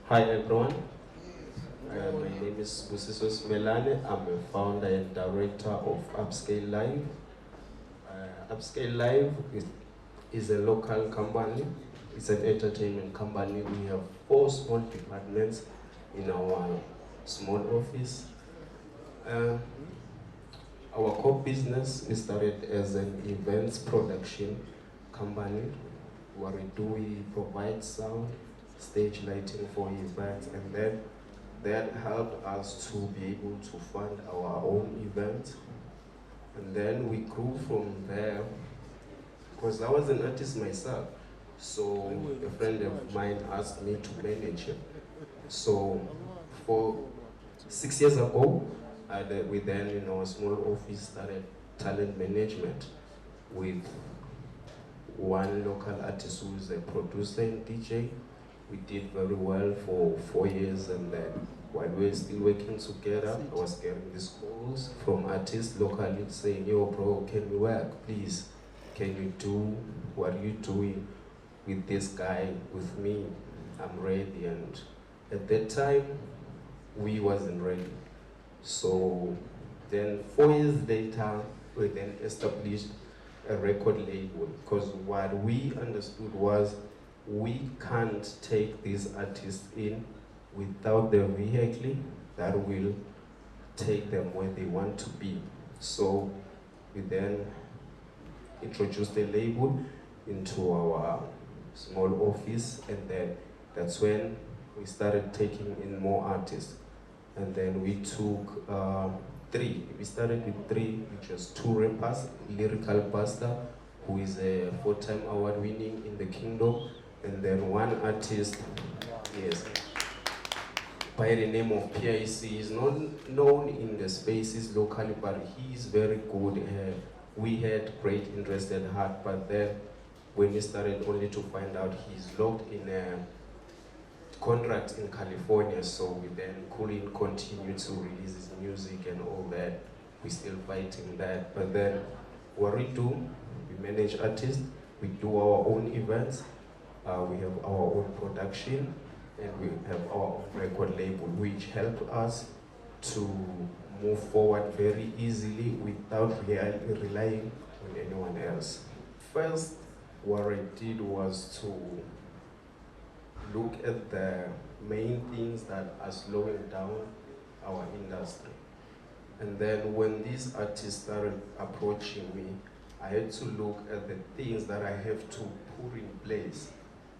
Hi everyone, my name is Sibusiso Simelane. I'm a founder and director of Upscale Live. Upscale Live is a local company. It's an entertainment company. We have 4 small departments in our small office. Uh, our core business is started as an events production company. What we provide sound, stage lighting for events, and then that helped us to be able to fund our own events. And then we grew from there because I was an artist myself. So a friend of mine asked me to manage him. So for 6 years ago, we then in our small office started talent management with one local artist who is a producer and DJ. We did very well for 4 years, and then while we were still working together, I was getting these calls from artists locally saying, "Yo, bro, can we work? Please, can you do what you're doing with this guy, with me? I'm ready." And at that time, we wasn't ready. So then 4 years later, we then established a record label because what we understood was we can't take these artists in without the vehicle that will take them where they want to be. So we then introduced the label into our small office, and then that's when we started taking in more artists. And then we took three. We started with three, which was two rappers, Lyrical Buster, who is a 4-time award winning in the kingdom, and then one artist, yes, by the name of PIC. Is not known in the spaces locally, but he is very good. We had great interest at heart, but then when we started only to find out he's locked in a contract in California, so we then couldn't continue to release his music and all that. We're still fighting that, but then what we do, we manage artists, we do our own events, we have our own production, and we have our own record label, which help us to move forward very easily without relying on anyone else. First, what I did was to look at the main things that are slowing down our industry. And then when these artists started approaching me, I had to look at the things that I have to put in place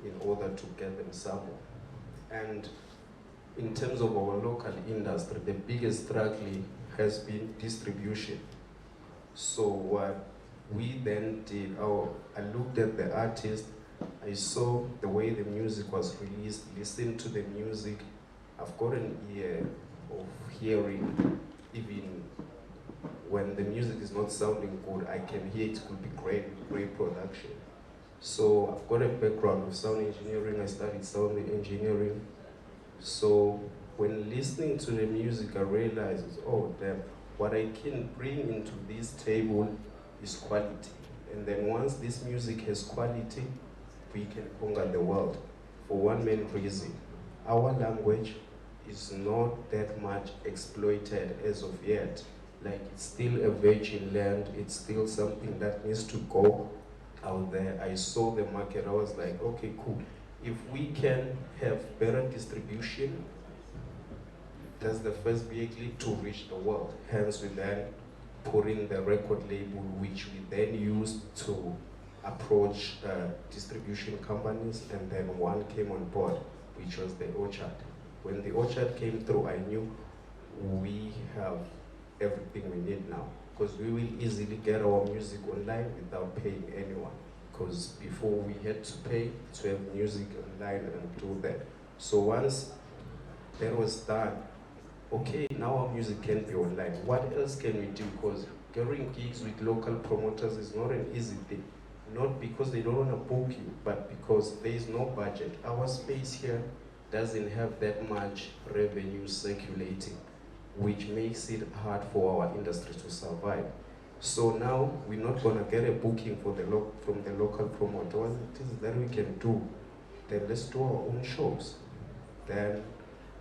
in order to get them sampled. And in terms of our local industry, the biggest struggle has been distribution. So what we then did, I looked at the artist, I saw the way the music was released, listened to the music. I've got an ear of hearing, even when the music is not sounding good, I can hear it could be great production. So I've got a background of sound engineering. I studied sound engineering. So when listening to the music, I realized, oh damn, what I can bring into this table is quality. And then once this music has quality, we can conquer the world. For one main reason, our language is not that much exploited as of yet. Like, it's still a virgin land, it's still something that needs to go out there. I saw the market, I was like, okay, cool. If we can have better distribution, that's the first vehicle to reach the world. Hence, we then put in the record label, which we then use to approach distribution companies, and then one came on board, which was the Orchard. When the Orchard came through, I knew we have everything we need now, because we will easily get our music online without paying anyone, because before we had to pay to have music online and do that. So once that was done, okay, now our music can be online. What else can we do? Because getting gigs with local promoters is not an easy thing. Not because they don't want to book you, but because there is no budget. Our space here doesn't have that much revenue circulating, which makes it hard for our industry to survive. So now we're not going to get a booking from the local promoter. What it is that we can do, then let's do our own shows. Then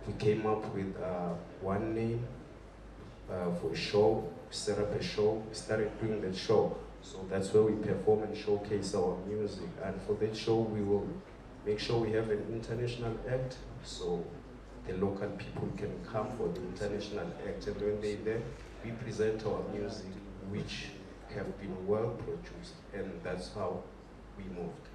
we came up with one name for a show. We set up a show. We started doing that show. So that's where we perform and showcase our music. And for that show, we will make sure we have an international act. So the local people can come for the international act. And when they're there, we present our music, which have been well produced. And that's how we moved.